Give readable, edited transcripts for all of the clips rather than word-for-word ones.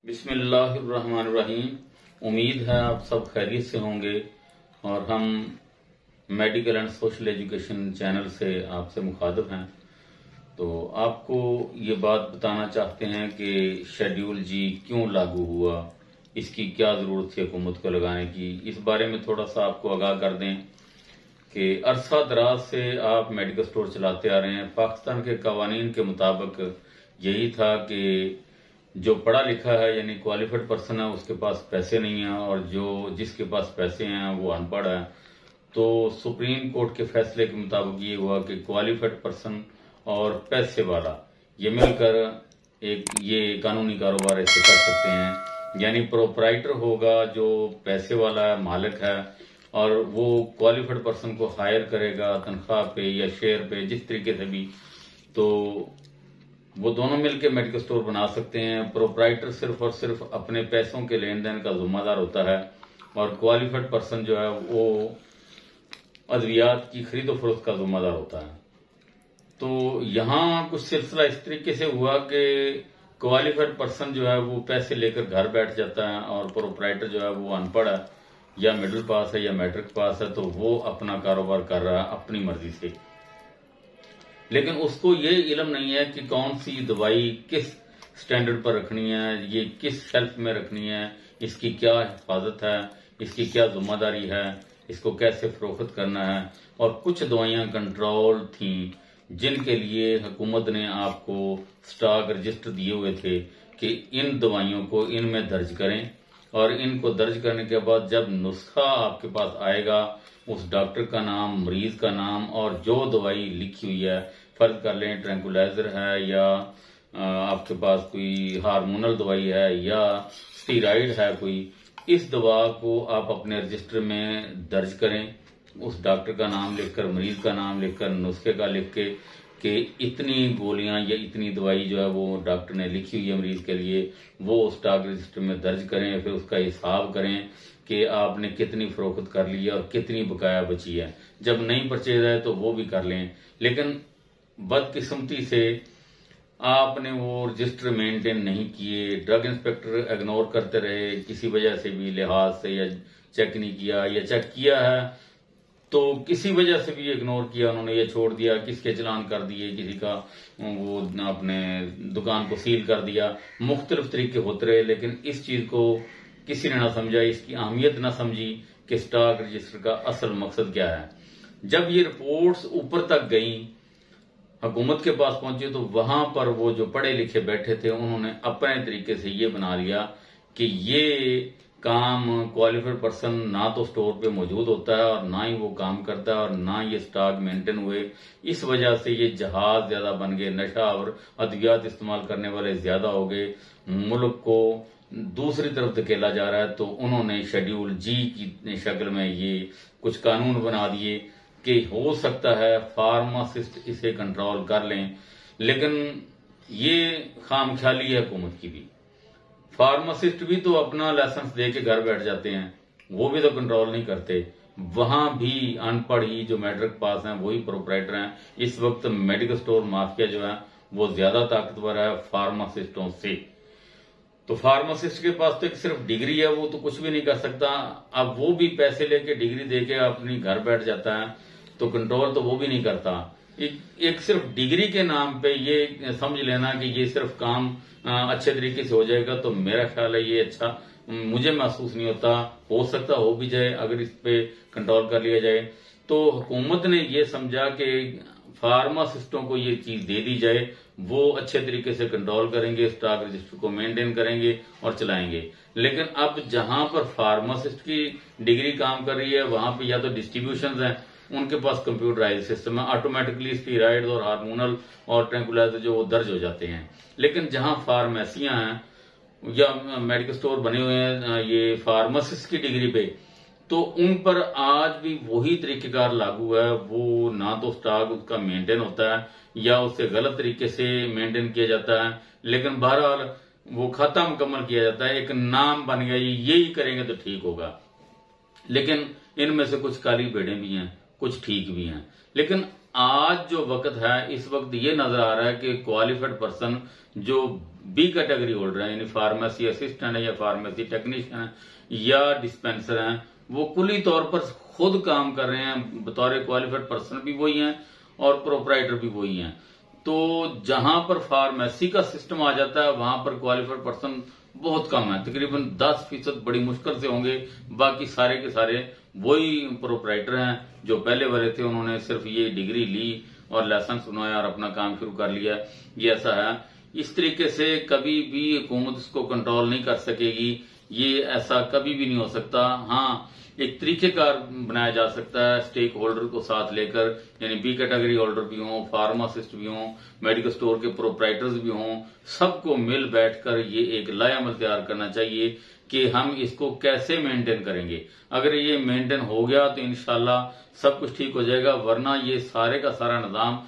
बिस्मिल्लाहिर्रहमानिर्रहीम। उम्मीद है आप सब खैरियत से होंगे और हम medical and social education channel से आपसे मुखातिब हैं। तो आपको ये बात बताना चाहते हैं कि शेड्यूल जी क्यों लागू हुआ, इसकी क्या ज़रूरत थी हुकूमत को लगाने की। इस बारे में थोड़ा सा आपको आगाह कर दें कि अरसा दराज से आप मेडिकल स्टोर चलाते आ रहे हैं। पाकिस्तान के कवानीन के मुताबिक यही था कि जो पढ़ा लिखा है यानी क्वालिफाइड पर्सन है उसके पास पैसे नहीं है और जिसके पास पैसे हैं वो अनपढ़ है। तो सुप्रीम कोर्ट के फैसले के मुताबिक ये हुआ कि क्वालिफाइड पर्सन और पैसे वाला ये मिलकर एक ये कानूनी कारोबार ऐसे कर सकते हैं। यानी प्रोपराइटर होगा जो पैसे वाला है, मालिक है, और वो क्वालिफाइड पर्सन को हायर करेगा तनख्वाह पे या शेयर पे, जिस तरीके से भी। तो वो दोनों मिलकर मेडिकल स्टोर बना सकते हैं। प्रोपराइटर सिर्फ और सिर्फ अपने पैसों के लेन देन का जिम्मेदार होता है और क्वालिफाइड पर्सन जो है वो अद्वियात की खरीदो फरोख्त का जिम्मेदार होता है। तो यहाँ कुछ सिलसिला इस तरीके से हुआ कि क्वालिफाइड पर्सन जो है वो पैसे लेकर घर बैठ जाता है और प्रोपराइटर जो है वो अनपढ़ है या मिडिल पास है या मैट्रिक पास है, तो वो अपना कारोबार कर रहा है अपनी मर्जी से। लेकिन उसको ये इल्म नहीं है कि कौन सी दवाई किस स्टैंडर्ड पर रखनी है, ये किस शेल्फ में रखनी है, इसकी क्या हिफाजत है, इसकी क्या जिम्मेदारी है, इसको कैसे फरोख्त करना है। और कुछ दवाइयां कंट्रोल थी जिनके लिए हुकूमत ने आपको स्टॉक रजिस्टर दिए हुए थे कि इन दवाइयों को इनमें दर्ज करें, और इनको दर्ज करने के बाद जब नुस्खा आपके पास आएगा उस डॉक्टर का नाम, मरीज का नाम और जो दवाई लिखी हुई है, फर्ज कर लें ट्रैंकुलाइजर है या आपके पास कोई हार्मोनल दवाई है या स्टीराइड है कोई, इस दवा को आप अपने रजिस्टर में दर्ज करें। उस डॉक्टर का नाम लिखकर, मरीज का नाम लिखकर, नुस्खे का लिख के कि इतनी गोलियां या इतनी दवाई जो है वो डॉक्टर ने लिखी हुई है मरीज के लिए, वो स्टॉक रजिस्टर में दर्ज करें। फिर उसका हिसाब करें कि आपने कितनी फरोख्त कर ली है और कितनी बकाया बची है। जब नहीं परचेज है तो वो भी कर लें। लेकिन बदकिस्मती से आपने वो रजिस्टर मेंटेन नहीं किए, ड्रग इंस्पेक्टर इग्नोर करते रहे, किसी वजह से भी लिहाज से, या चेक नहीं किया, या चेक किया है तो किसी वजह से भी इग्नोर किया उन्होंने, ये छोड़ दिया, किसके चलान कर दिए, किसी का वो अपने दुकान को सील कर दिया, मुख्तलिफ तरीके होते रहे। लेकिन इस चीज को किसी ने ना समझा, इसकी अहमियत ना समझी कि स्टॉक रजिस्टर का असल मकसद क्या है। जब ये रिपोर्ट्स ऊपर तक गई, हुकूमत के पास पहुंची, तो वहां पर वो जो पढ़े लिखे बैठे थे उन्होंने अपने तरीके से ये बना लिया कि ये काम क्वालिफाइड पर्सन ना तो स्टोर पे मौजूद होता है और ना ही वो काम करता है और ना ये स्टॉक मेंटेन हुए। इस वजह से ये जहाज ज्यादा बन गए, नशा और अद्वियात इस्तेमाल करने वाले ज्यादा हो गए, मुल्क को दूसरी तरफ धकेला जा रहा है। तो उन्होंने शेड्यूल जी की शक्ल में ये कुछ कानून बना दिए कि हो सकता है फार्मासिस्ट इसे कंट्रोल कर लें। लेकिन ये खामख्याली है हुकूमत की भी। फार्मासिस्ट भी तो अपना लाइसेंस दे के घर बैठ जाते हैं, वो भी तो कंट्रोल नहीं करते। वहां भी अनपढ़ ही जो मैट्रिक पास हैं वही प्रोपराइटर हैं। इस वक्त मेडिकल स्टोर माफिया जो है वो ज्यादा ताकतवर है फार्मासिस्टों से। तो फार्मासिस्ट के पास तो एक सिर्फ डिग्री है, वो तो कुछ भी नहीं कर सकता। अब वो भी पैसे लेके डिग्री देके अपनी घर बैठ जाता है, तो कंट्रोल तो वो भी नहीं करता। एक सिर्फ डिग्री के नाम पे ये समझ लेना कि ये सिर्फ काम अच्छे तरीके से हो जाएगा, तो मेरा ख्याल है ये अच्छा मुझे महसूस नहीं होता। हो सकता हो भी जाए अगर इस पे कंट्रोल कर लिया जाए। तो हुकूमत ने ये समझा कि फार्मासिस्टों को ये चीज दे दी जाए, वो अच्छे तरीके से कंट्रोल करेंगे, स्टॉक रजिस्टर को मेंटेन करेंगे और चलाएंगे। लेकिन अब जहां पर फार्मासिस्ट की डिग्री काम कर रही है वहां पे या तो डिस्ट्रीब्यूशन है, उनके पास कंप्यूटराइज सिस्टम है, ऑटोमेटिकली स्टीराइड और हार्मोनल और ट्रैंकुलाइजर जो वो दर्ज हो जाते हैं। लेकिन जहां फार्मेसियां हैं या मेडिकल स्टोर बने हुए हैं ये फार्मासिस्ट की डिग्री पे, तो उन पर आज भी वही तरीकेकार लागू है। वो ना तो स्टॉक उसका मेंटेन होता है या उससे गलत तरीके से मेंटेन किया जाता है। लेकिन बहरहाल वो खाता मुकम्मल किया जाता है, एक नाम बन गया यही करेंगे तो ठीक होगा। लेकिन इनमें से कुछ काली भेड़ें भी हैं, कुछ ठीक भी हैं। लेकिन आज जो वक्त है, इस वक्त ये नजर आ रहा है कि क्वालिफाइड पर्सन जो बी कैटेगरी होल्डर है, यानी फार्मेसी असिस्टेंट है या फार्मेसी टेक्नीशियन है या डिस्पेंसर है, वो कुली तौर पर खुद काम कर रहे हैं। बतौर क्वालिफाइड पर्सन भी वही हैं और प्रोपराइटर भी वही हैं। तो जहां पर फार्मेसी का सिस्टम आ जाता है वहां पर क्वालिफाइड पर्सन बहुत कम है, तकरीबन 10% बड़ी मुश्किल से होंगे। बाकी सारे के सारे वही प्रोपराइटर हैं जो पहले वाले थे, उन्होंने सिर्फ ये डिग्री ली और लाइसेंस बनवाया और अपना काम शुरू कर लिया। ये ऐसा है, इस तरीके से कभी भी हुकूमत इसको कंट्रोल नहीं कर सकेगी। ये ऐसा कभी भी नहीं हो सकता। हाँ, एक तरीकेकार बनाया जा सकता है स्टेक होल्डर को साथ लेकर, यानी बी कैटेगरी होल्डर भी हों, फार्मासिस्ट भी हों, मेडिकल स्टोर के प्रोपराइटर्स भी हों, सबको मिल बैठकर ये एक लाएअमल तैयार करना चाहिए कि हम इसको कैसे मेंटेन करेंगे। अगर ये मेंटेन हो गया तो इंशाल्लाह सब कुछ ठीक हो जाएगा, वरना ये सारे का सारा निजाम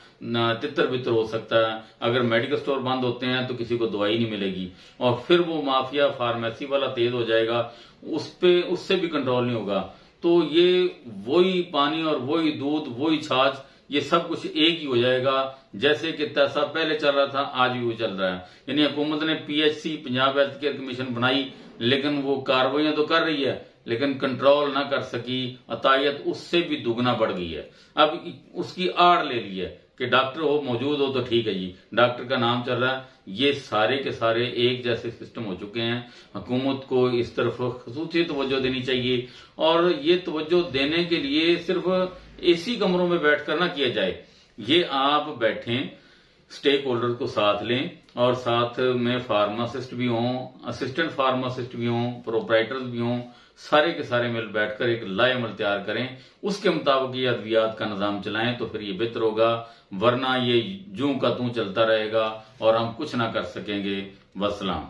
तितर बितर हो सकता है। अगर मेडिकल स्टोर बंद होते हैं तो किसी को दवाई नहीं मिलेगी और फिर वो माफिया फार्मेसी वाला तेज हो जाएगा, उससे भी कंट्रोल नहीं होगा। तो ये वही पानी और वही दूध वही छाछ, ये सब कुछ एक ही हो जाएगा। जैसे कि तैसा पहले चल रहा था आज भी वो चल रहा है। यानी हुकूमत ने PHC Punjab health care commission बनाई, लेकिन वो कार्रवाइयां तो कर रही है लेकिन कंट्रोल ना कर सकी, अतायत उससे भी दुगना बढ़ गई है। अब उसकी आड़ ले ली है कि डॉक्टर हो मौजूद हो तो ठीक है जी, डॉक्टर का नाम चल रहा है। ये सारे के सारे एक जैसे सिस्टम हो चुके हैं। हुकूमत को इस तरफ खसूसी तवज्जो देनी चाहिए और ये तवज्जो देने के लिए सिर्फ एसी कमरों में बैठकर ना किया जाए। ये आप बैठें, स्टेक होल्डर को साथ लें और साथ में फार्मासिस्ट भी हों, असिस्टेंट फार्मासिस्ट भी हों, प्रोपराइटर्स भी हों, सारे के सारे मिल बैठकर एक लाएअमल तैयार करें। उसके मुताबिक ये अद्वियात का निजाम चलाएं तो फिर ये बेहतर होगा, वरना ये जूं का तूं चलता रहेगा और हम कुछ ना कर सकेंगे। वस्सलाम।